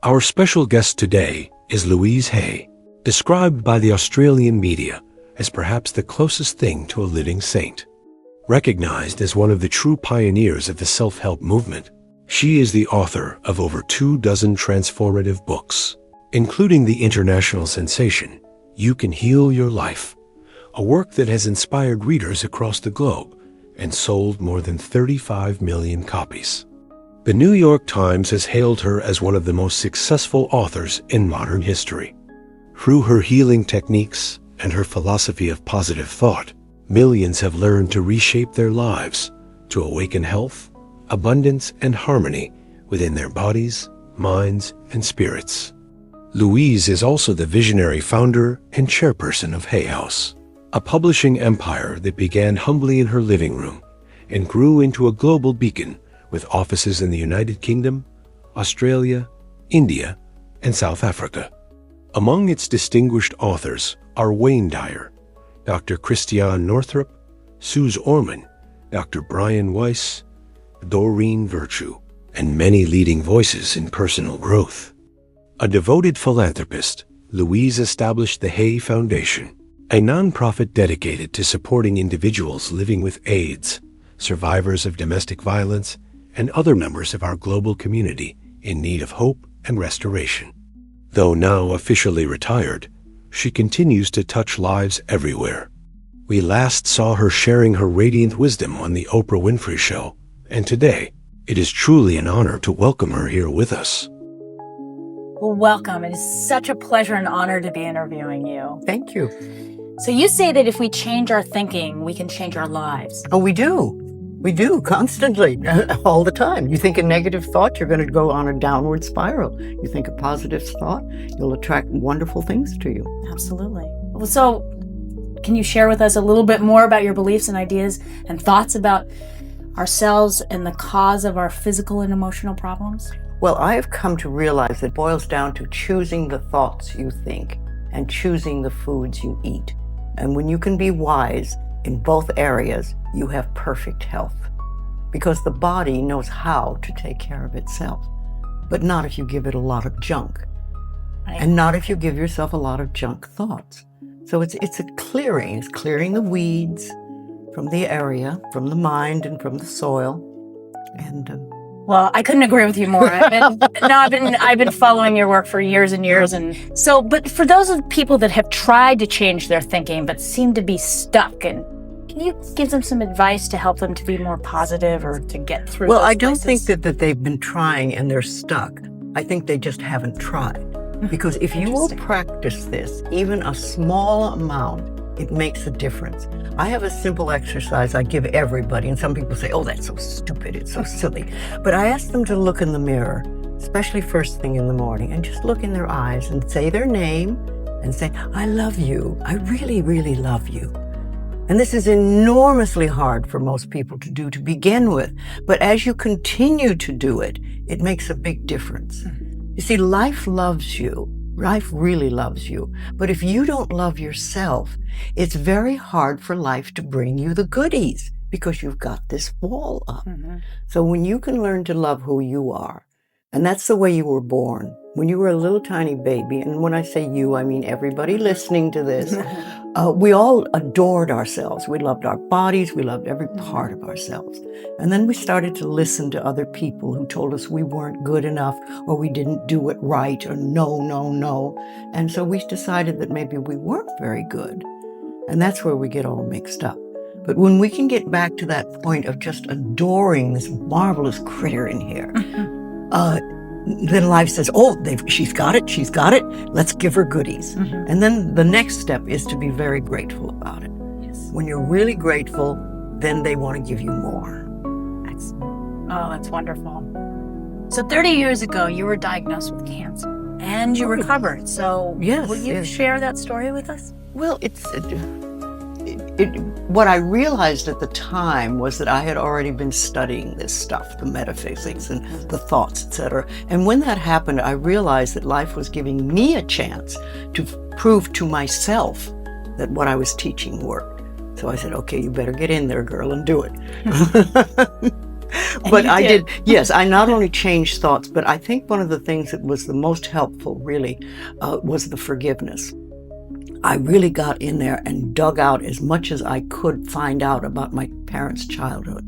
Our special guest today is Louise Hay, described by the Australian media as perhaps the closest thing to a living saint. Recognized as one of the true pioneers of the self-help movement, she is the author of over 24 transformative books, including the international sensation, You Can Heal Your Life, a work that has inspired readers across the globe and sold more than 35 million copies. The New York Times has hailed her as one of the most successful authors in modern history. Through her healing techniques and her philosophy of positive thought, millions have learned to reshape their lives, to awaken health, abundance, and harmony within their bodies, minds, and spirits. Louise is also the visionary founder and chairperson of Hay House, a publishing empire that began humbly in her living room and grew into a global beacon with offices in the United Kingdom, Australia, India, and South Africa. Among its distinguished authors are Wayne Dyer, Dr. Christiane Northrup, Suze Orman, Dr. Brian Weiss, Doreen Virtue, and many leading voices in personal growth. A devoted philanthropist, Louise established the Hay Foundation, a nonprofit dedicated to supporting individuals living with AIDS, survivors of domestic violence, and other members of our global community in need of hope and restoration. Though now officially retired, she continues to touch lives everywhere. We last saw her sharing her radiant wisdom on the Oprah Winfrey Show, and today, it is truly an honor to welcome her here with us. Well, welcome. It is such a pleasure and honor to be interviewing you. Thank you. So you say that if we change our thinking, we can change our lives. Oh, we do. We do constantly, all the time. You think a negative thought, you're going to go on a downward spiral. You think a positive thought, you'll attract wonderful things to you. Absolutely. Well, so can you share with us a little bit more about your beliefs and ideas and thoughts about ourselves and the cause of our physical and emotional problems? Well, I have come to realize it boils down to choosing the thoughts you think and choosing the foods you eat. And when you can be wise in both areas, you have perfect health. Because the body knows how to take care of itself, but not if you give it a lot of junk. Right. And not if you give yourself a lot of junk thoughts. So it's a clearing. It's clearing the weeds from the area, from the mind, and from the soil. And well, I couldn't agree with you more. I've been following your work for years and years, and so. But for those of people that have tried to change their thinking but seem to be stuck, and can you give them some advice to help them to be more positive or to get through? Well, those I don't places? think that they've been trying and they're stuck. I think they just haven't tried. Because if you will practice this, even a small amount, it makes a difference. I have a simple exercise I give everybody, and some people say, oh, that's so stupid, it's so silly. But I ask them to look in the mirror, especially first thing in the morning, and just look in their eyes and say their name and say, I love you. I really, really love you. And this is enormously hard for most people to do to begin with. But as you continue to do it, it makes a big difference. You see, life loves you. Life really loves you. But if you don't love yourself, it's very hard for life to bring you the goodies because you've got this wall up. Mm-hmm. So when you can learn to love who you are, and that's the way you were born. When you were a little tiny baby, and when I say you, I mean everybody listening to this, we all adored ourselves. We loved our bodies. We loved every part of ourselves. And then we started to listen to other people who told us we weren't good enough or we didn't do it right or no, no, no. And so we decided that maybe we weren't very good. And that's where we get all mixed up. But when we can get back to that point of just adoring this marvelous critter in here, then life says, oh, she's got it, let's give her goodies. Mm-hmm. And then the next step is to be very grateful about it. Yes. When you're really grateful, then they want to give you more. Excellent. Oh, that's wonderful. So 30 years ago, you were diagnosed with cancer and you recovered. So will you share that story with us? Well, what I realized at the time was that I had already been studying this stuff, the metaphysics and the thoughts, etc. And when that happened, I realized that life was giving me a chance to prove to myself that what I was teaching worked. So I said, okay, you better get in there, girl, and do it. But You I did. did, yes, I not only changed thoughts, but I think one of the things that was the most helpful really was the forgiveness. I really got in there and dug out as much as I could find out about my parents' childhood.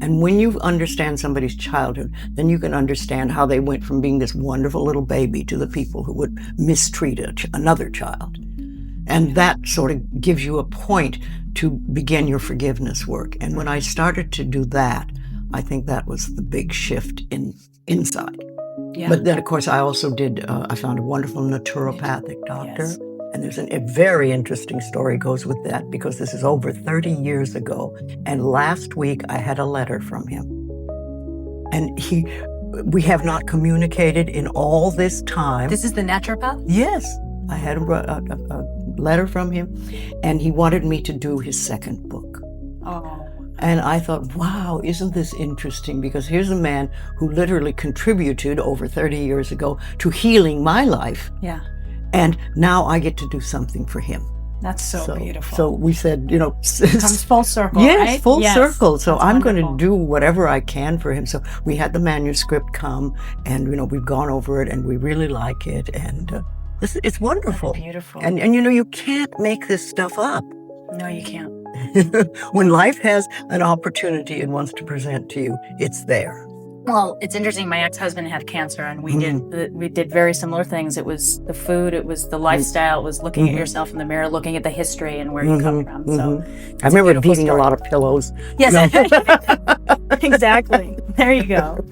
And when you understand somebody's childhood, then you can understand how they went from being this wonderful little baby to the people who would mistreat another child. And that sort of gives you a point to begin your forgiveness work. And when I started to do that, I think that was the big shift inside. Yeah. But then, of course, I also did, I found a wonderful naturopathic doctor. Yes. And there's a very interesting story goes with that, because this is over 30 years ago. And last week I had a letter from him. And we have not communicated in all this time. This is the naturopath? Yes. I had a letter from him, and he wanted me to do his second book. Oh. And I thought, wow, isn't this interesting? Because here's a man who literally contributed over 30 years ago to healing my life. Yeah. And now I get to do something for him. That's so beautiful. So we said, Comes full circle, yes, right? full circle. So That's I'm going to wonderful. do whatever I can for him. So we had the manuscript come, and we've gone over it, and we really like it, and it's wonderful. That's beautiful. And you can't make this stuff up. No, you can't. When life has an opportunity and wants to present to you, it's there. Well, it's interesting. My ex-husband had cancer, and Mm-hmm. we did very similar things. It was the food, it was the lifestyle, it was looking at yourself in the mirror, looking at the history and where you come from. So I remember beautiful beating story. a lot of pillows. yes, exactly. There you go.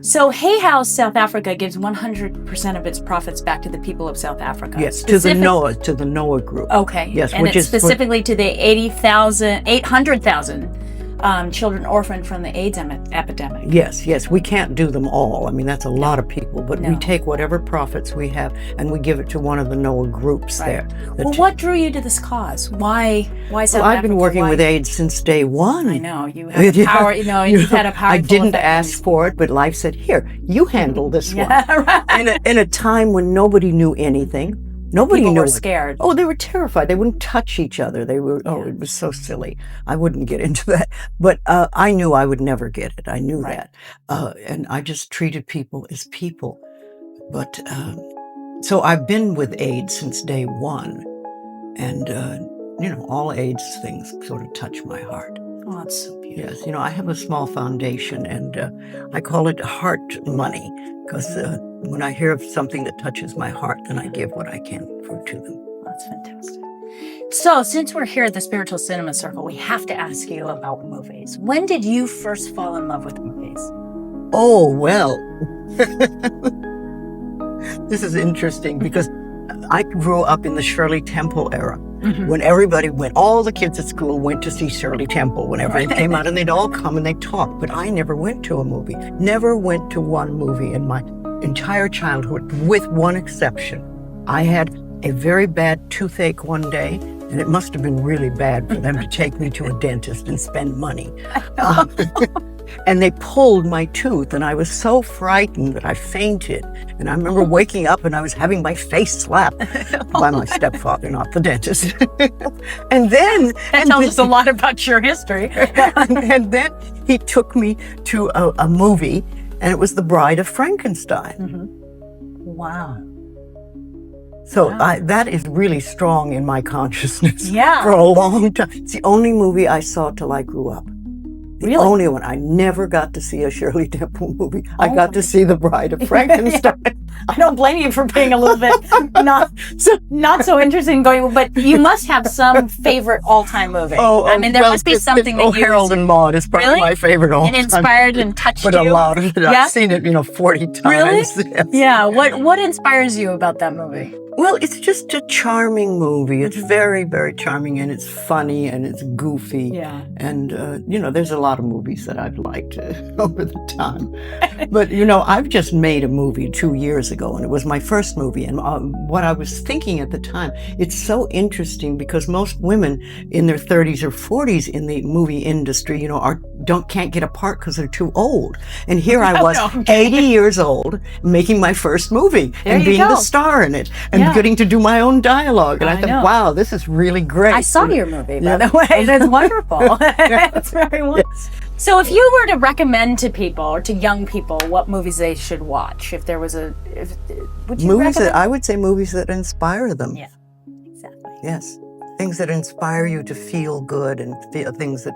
So Hay House South Africa gives 100% of its profits back to the people of South Africa. Yes, to the NOAA group. Okay. Yes, and which it's is for- specifically to the 800,000 children orphaned from the AIDS epidemic. Yes, we can't do them all. I mean, that's a lot of people, but we No. take whatever profits we have and we give it to one of the NOAA groups Right. there. Well, what drew you to this cause? Why South Africa? I've been working Why- with AIDS since day one. I know you have a power. You've had a powerful. I didn't effect. ask for it, but life said, "Here, you handle this Yeah, one." right. In a time when nobody knew anything, nobody People knew were it. scared. Oh, they were terrified. They wouldn't touch each other. They were. Oh, Yeah. it was so silly. I wouldn't get into that. But I knew I would never get it. I knew Right. that, and I just treated people as people. But so I've been with AIDS since day one, and all AIDS things sort of touch my heart. Oh, it's so beautiful. Yes, I have a small foundation, and I call it heart money, because when I hear of something that touches my heart, then I give what I can to them. That's fantastic. So, since we're here at the Spiritual Cinema Circle, we have to ask you about movies. When did you first fall in love with movies? Oh, well, this is interesting because I grew up in the Shirley Temple era. When everybody all the kids at school went to see Shirley Temple whenever it came out, and they'd all come and they'd talk. But I never went to a movie, never went to one movie in my entire childhood, with one exception. I had a very bad toothache one day, and it must have been really bad for them to take me to a dentist and spend money. And they pulled my tooth, and I was so frightened that I fainted. And I remember waking up and I was having my face slapped by my stepfather, not the dentist. And then That tells us a lot about your history. and then he took me to a movie, and it was The Bride of Frankenstein. Wow. So that is really strong in my consciousness Yeah. for a long time. It's the only movie I saw till I grew up. The Really? only one. I never got to see a Shirley Temple movie. I Oh got my- to see The Bride of Frankenstein. I don't blame you for being a little bit not so interested in going, but you must have some favorite all-time movie. I mean, there must be something that you Harold and Maude is probably Really? my favorite all and inspired and touched But you. a lot of it. Yeah? I've seen it, 40 times. Really? Yes. Yeah. What inspires you about that movie? Well, it's just a charming movie. It's very, very charming, and it's funny, and it's goofy. Yeah. And, there's a lot of movies that I've liked over the time. But, I've just made a movie 2 years ago, and it was my first movie. And what I was thinking at the time, it's so interesting because most women in their 30s or 40s in the movie industry, can't get a part because they're too old. And here I was, 80 years old, making my first movie and you being go. the star in it and getting to do my own dialogue. And I thought, know. wow, this is really great. I saw your movie, by Yeah. the way. That's wonderful. That's very wonderful. So if you were to recommend to people or to young people what movies they should watch, if there was would you recommend? I would say movies that inspire them. Yeah, exactly. Yes. Things that inspire you to feel good and things that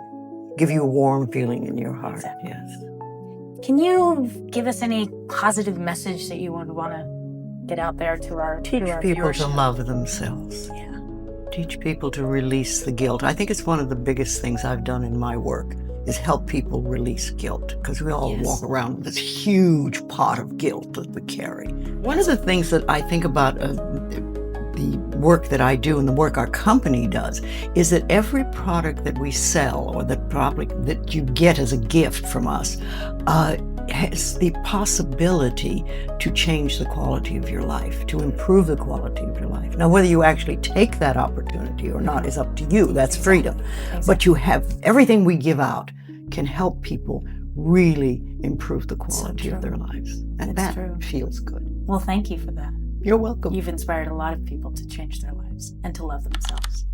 give you a warm feeling in your heart. Exactly. Yes. Can you give us any positive message that you would want to get out there to our Teach people viewers? to love themselves. Yeah. Teach people to release the guilt. I think it's one of the biggest things I've done in my work is help people release guilt, because we all walk around with this huge pot of guilt that we carry. One of the things that I think about the work that I do and the work our company does is that every product that we sell or that you get as a gift from us has the possibility to change the quality of your life, to improve the quality of your life. Now, whether you actually take that opportunity or not is up to you. That's freedom. Exactly. But you have everything we give out can help people really improve the quality of their lives. And that feels good. Well, thank you for that. You're welcome. You've inspired a lot of people to change their lives and to love themselves.